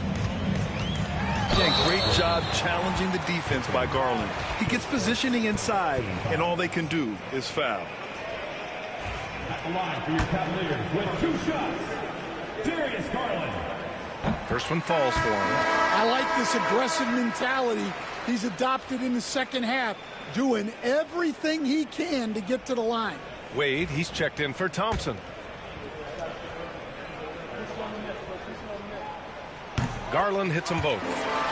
Yeah, great job challenging the defense by Garland. He gets positioning inside, and all they can do is foul. At the line for your Cavaliers with 2 shots, Darius Garland. First one falls for him. I like this aggressive mentality he's adopted in the second half, doing everything he can to get to the line. Wade, he's checked in for Thompson. Garland hits them both.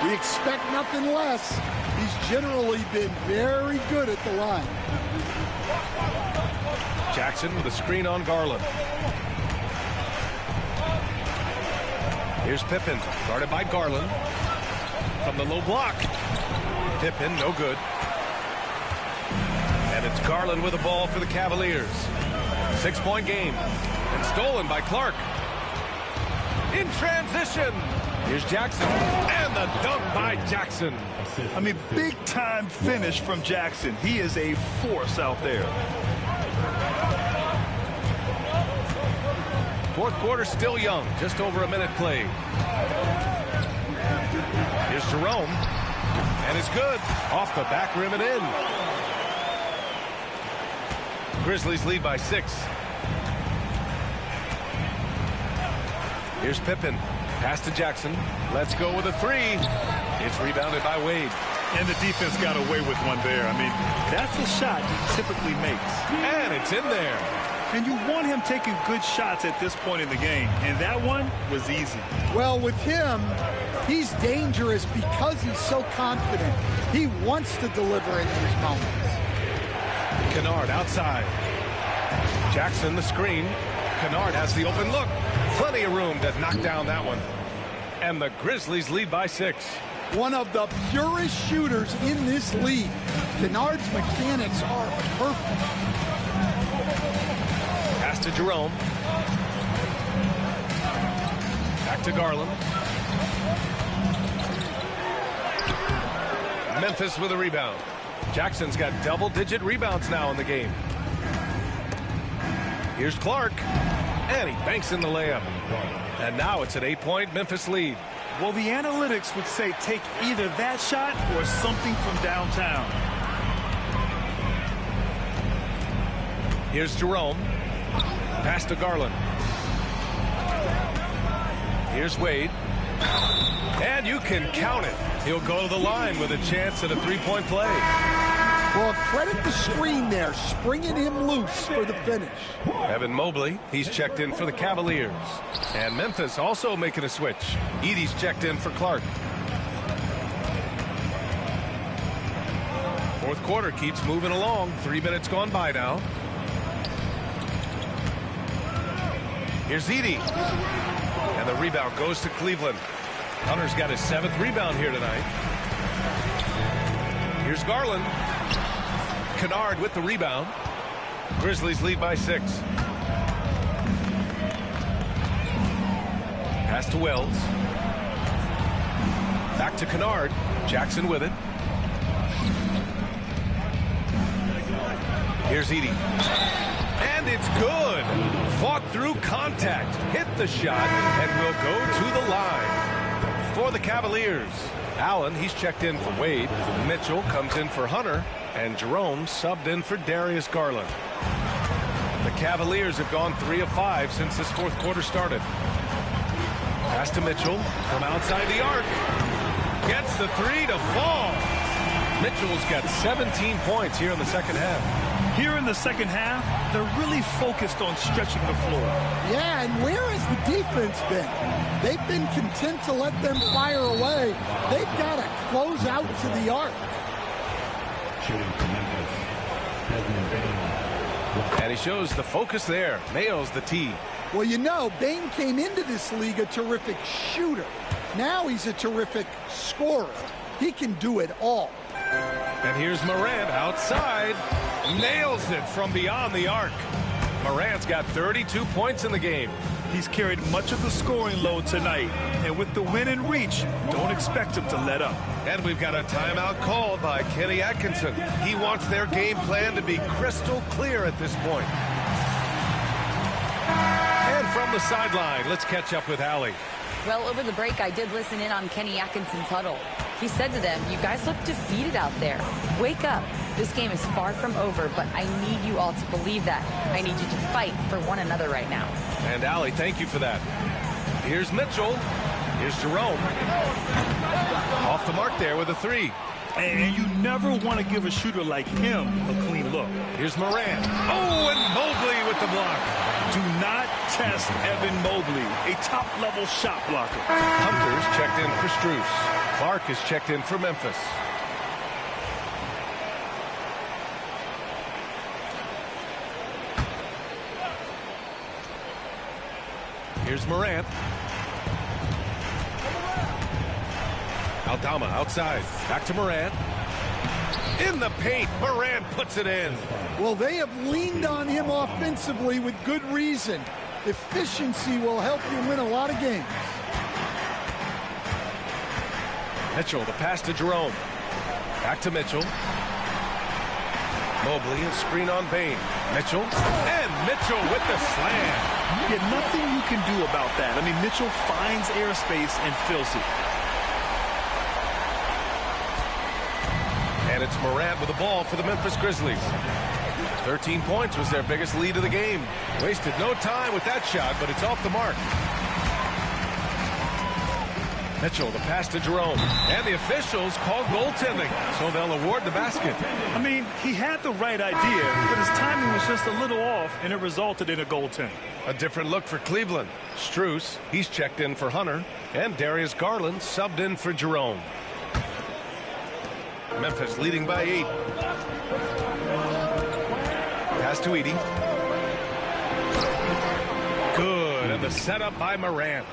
We expect nothing less. He's generally been very good at the line. Jackson with a screen on Garland. Here's Pippen, guarded by Garland. From the low block. Pippen, no good. And it's Garland with the ball for the Cavaliers. 6-point game. And stolen by Clark. In transition. Here's Jackson. And the dunk by Jackson. I mean, big-time finish from Jackson. He is a force out there. Fourth quarter still young. Just over a minute played. Here's Jerome. And it's good. Off the back rim and in. Grizzlies lead by 6. Here's Pippen. Pass to Jackson. Let's go with a 3. It's rebounded by Wade. And the defense got away with one there. I mean, that's a shot he typically makes. And it's in there. And you want him taking good shots at this point in the game. And that one was easy. Well, with him, he's dangerous because he's so confident. He wants to deliver in these moments. Kennard outside. Jackson the screen. Kennard has the open look. Plenty of room to knock down that one. And the Grizzlies lead by 6. One of the purest shooters in this league. Kennard's mechanics are perfect. Pass to Jerome. Back to Garland. Memphis with a rebound. Jackson's got double-digit rebounds now in the game. Here's Clark. And he banks in the layup. And now it's an 8-point Memphis lead. Well, the analytics would say take either that shot or something from downtown. Here's Jerome. Pass to Garland. Here's Wade. And you can count it. He'll go to the line with a chance at a 3-point play. Well, credit the screen there, springing him loose for the finish. Evan Mobley, he's checked in for the Cavaliers. And Memphis also making a switch. Edey's checked in for Clark. Fourth quarter keeps moving along. 3 minutes gone by now. Here's Edey. And the rebound goes to Cleveland. Hunter's got his 7th rebound here tonight. Here's Garland. Kennard with the rebound. Grizzlies lead by 6. Pass to Wells. Back to Kennard. Jackson with it. Here's Edey. And it's good. Fought through contact. Hit the shot and will go to the line. For the Cavaliers, Allen, he's checked in for Wade. Mitchell comes in for Hunter. And Jerome subbed in for Darius Garland. The Cavaliers have gone 3 of 5 since this fourth quarter started. Pass to Mitchell from outside the arc. Gets the 3 to fall. Mitchell's got 17 points here in the second half. Here in the second half, they're really focused on stretching the floor. Yeah, and where has the defense been? They've been content to let them fire away. They've got to close out to the arc. Shooting for Memphis, Desmond Bain. And he shows the focus there. Nails the tee. Well, you know, Bain came into this league a terrific shooter. Now he's a terrific scorer. He can do it all. And here's Morant outside. Nails it from beyond the arc. Morant's got 32 points in the game. He's carried much of the scoring load tonight. And with the win in reach, don't expect him to let up. And we've got a timeout called by Kenny Atkinson. He wants their game plan to be crystal clear at this point. And from the sideline, let's catch up with Allie. Well, over the break, I did listen in on Kenny Atkinson's huddle. He said to them, "You guys look defeated out there. Wake up. This game is far from over, but I need you all to believe that. I need you to fight for one another right now." And Allie, thank you for that. Here's Mitchell. Here's Jerome. Off the mark there with a 3. And you never want to give a shooter like him a clean look. Here's Morant. Oh, and Mobley with the block. Do not test Evan Mobley, a top-level shot blocker. Hunter's checked in for Strus. Clark is checked in for Memphis. Here's Morant. Aldama outside. Back to Morant. In the paint. Morant puts it in. Well, they have leaned on him offensively with good reason. Efficiency will help you win a lot of games. Mitchell, the pass to Jerome. Back to Mitchell. Mobley, a screen on Bain. Mitchell. And Mitchell with the slam. Yeah, nothing you can do about that. I mean, Mitchell finds airspace and fills it. And it's Morant with the ball for the Memphis Grizzlies. 13 points was their biggest lead of the game. Wasted no time with that shot, but it's off the mark. Mitchell, the pass to Jerome. And the officials call goaltending, so they'll award the basket. I mean, he had the right idea, but his timing was just a little off, and it resulted in a goaltend. A different look for Cleveland. Strus, he's checked in for Hunter. And Darius Garland subbed in for Jerome. Memphis leading by 8. Pass to Edey. Good, and the setup by Morant.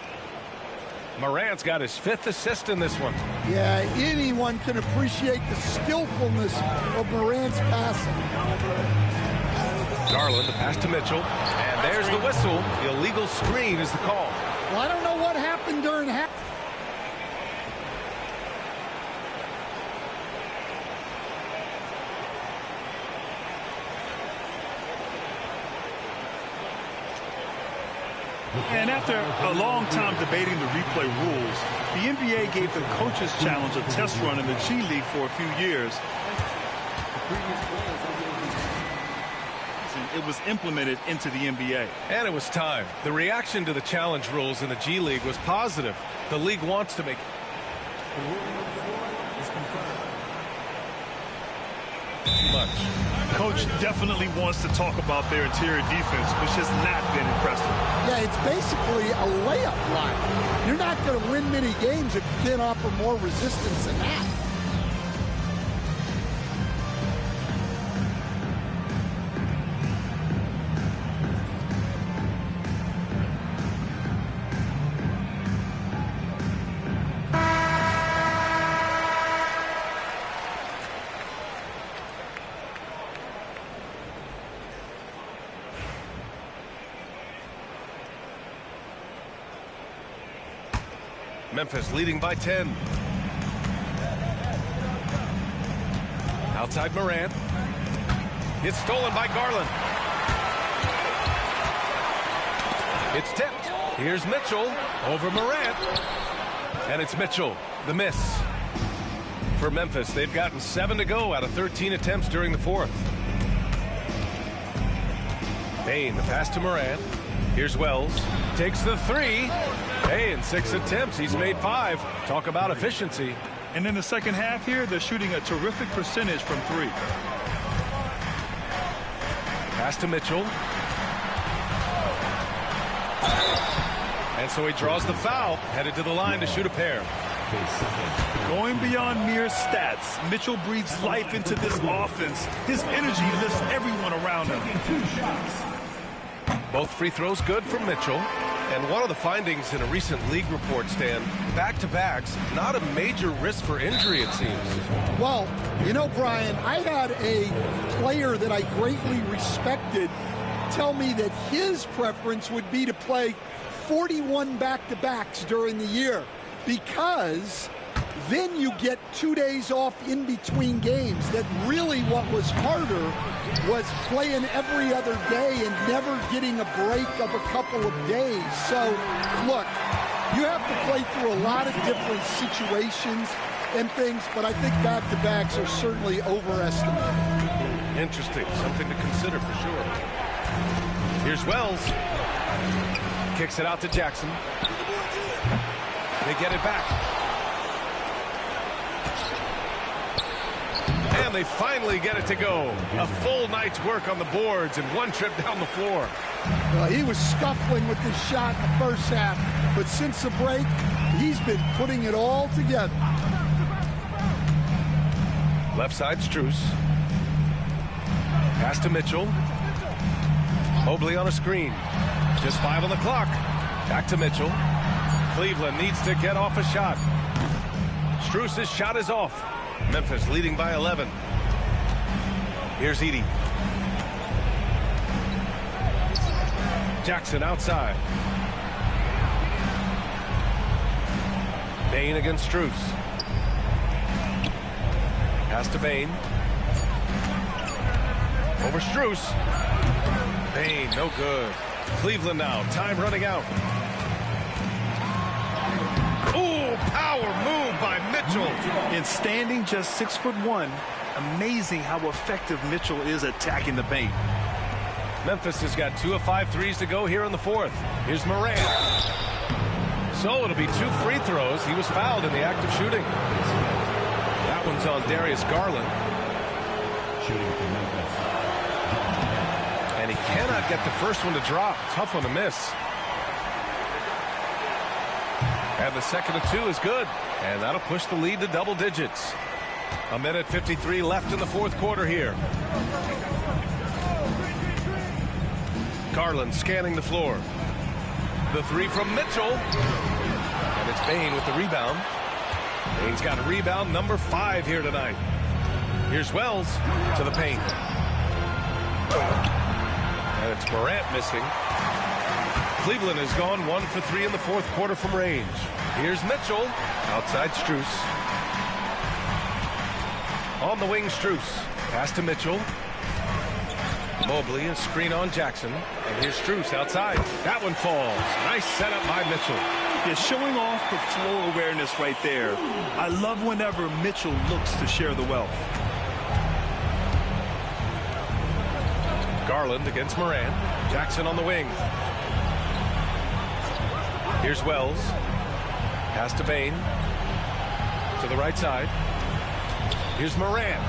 Morant's got his 5th assist in this one. Yeah, anyone can appreciate the skillfulness of Morant's passing. Garland, the pass to Mitchell. And there's the whistle. The illegal screen is the call. Well, I don't know what happened during half. And after a long time debating the replay rules, the NBA gave the Coaches Challenge a test run in the G League for a few years. It was implemented into the NBA. And it was time. The reaction to the challenge rules in the G League was positive. The league wants to make... too much. Coach definitely wants to talk about their interior defense, which has not been impressive. Yeah, it's basically a layup line. You're not going to win many games if you can't offer more resistance than that. Memphis leading by 10. Outside Morant. It's stolen by Garland. It's tipped. Here's Mitchell over Morant. And it's Mitchell, the miss. For Memphis, they've gotten 7 to go out of 13 attempts during the fourth. Bane, the pass to Morant. Here's Wells. Takes the three. Hey, in 6 attempts, he's made 5. Talk about efficiency. And in the second half here, they're shooting a terrific percentage from 3. Pass to Mitchell. And so he draws the foul, headed to the line to shoot a pair. Going beyond mere stats, Mitchell breathes life into this offense. His energy lifts everyone around him. Both free throws good from Mitchell. And one of the findings in a recent league report, Stan, back-to-backs, not a major risk for injury, it seems. Well, you know, Brian, I had a player that I greatly respected tell me that his preference would be to play 41 back-to-backs during the year because then you get 2 days off in between games. That really what was harder was playing every other day and never getting a break of a couple of days. So, look, you have to play through a lot of different situations and things, but I think back-to-backs are certainly overestimated. Interesting. Something to consider for sure. Here's Wells. Kicks it out to Jackson. They get it back. And they finally get it to go. A full night's work on the boards and one trip down the floor. Well, he was scuffling with this shot in the first half, but since the break, he's been putting it all together. Left side, Strus. Pass to Mitchell. Mobley on a screen. Just 5 on the clock. Back to Mitchell. Cleveland needs to get off a shot. Strus's shot is off. Memphis leading by 11. Here's Edey. Jackson outside. Bane against Strus. Pass to Bane. Over Strus. Bane, no good. Cleveland now. Time running out. Ooh, power move by Mitchell. And standing just 6'1", amazing how effective Mitchell is attacking the paint. Memphis has got 2 of 5 threes to go here in the fourth. Here's Morant. So it'll be 2 free throws. He was fouled in the act of shooting. That one's on Darius Garland. Shooting for Memphis. And he cannot get the first one to drop. Tough one to miss. And the second of 2 is good. And that'll push the lead to double digits. 1:53 left in the fourth quarter here. Garland scanning the floor. The 3 from Mitchell. And it's Bane with the rebound. Bane's got a rebound number 5 here tonight. Here's Wells to the paint. And it's Morant missing. Cleveland has gone 1 for 3 in the fourth quarter from range. Here's Mitchell. Outside Strus. On the wing, Strus. Pass to Mitchell. Mobley, a screen on Jackson. And here's Strus outside. That one falls. Nice setup by Mitchell. Yeah, showing off the floor awareness right there. I love whenever Mitchell looks to share the wealth. Garland against Morant. Jackson on the wing. Here's Wells. Pass to Bane. To the right side. Here's Morant.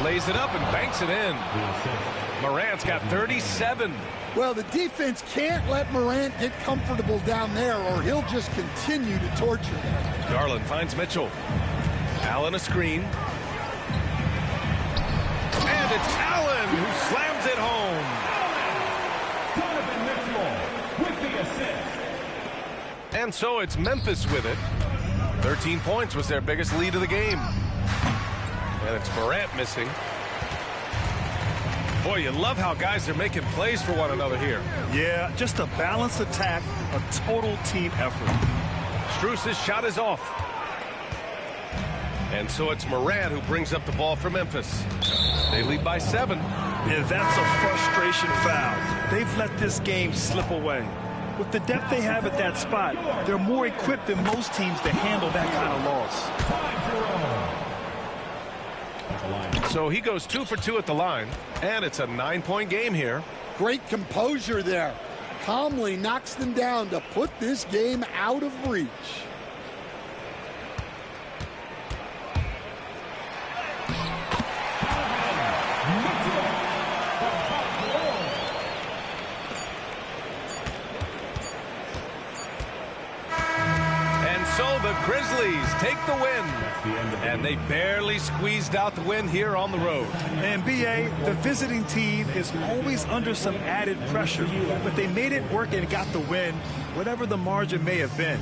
Lays it up and banks it in. Morant's got 37. Well, the defense can't let Morant get comfortable down there or he'll just continue to torture. Garland finds Mitchell. Allen a screen. And it's Allen who slams it home. With the assist. And so it's Memphis with it. 13 points was their biggest lead of the game. And it's Morant missing. Boy, you love how guys are making plays for one another here. Yeah, just a balanced attack, a total team effort. Strus's shot is off. And so it's Morant who brings up the ball for Memphis. They lead by 7. Yeah, that's a frustration foul. They've let this game slip away. With the depth they have at that spot, they're more equipped than most teams to handle that kind of loss. So he goes 2 for 2 at the line, and it's a 9-point game here. Great composure there. Calmly knocks them down to put this game out of reach. So the Grizzlies take the win, and they barely squeezed out the win here on the road. And BA, the visiting team is always under some added pressure, but they made it work and got the win, whatever the margin may have been.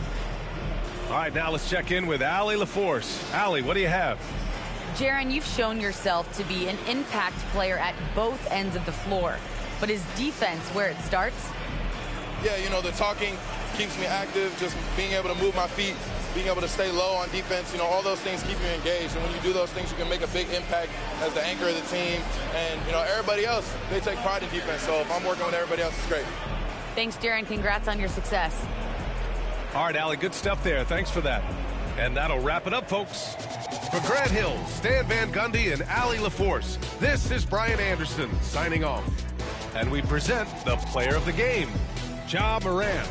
All right, now let's check in with Allie LaForce. Allie, what do you have? Jaron, you've shown yourself to be an impact player at both ends of the floor, but is defense where it starts? Yeah, you know, the talking keeps me active, just being able to move my feet, being able to stay low on defense, you know, all those things keep you engaged. And when you do those things, you can make a big impact as the anchor of the team. And, you know, everybody else, they take pride in defense. So if I'm working with everybody else, it's great. Thanks, Jaron. Congrats on your success. All right, Allie, good stuff there. Thanks for that. And that'll wrap it up, folks. For Grant Hill, Stan Van Gundy, and Allie LaForce, this is Brian Anderson signing off. And we present the player of the game, Ja Morant.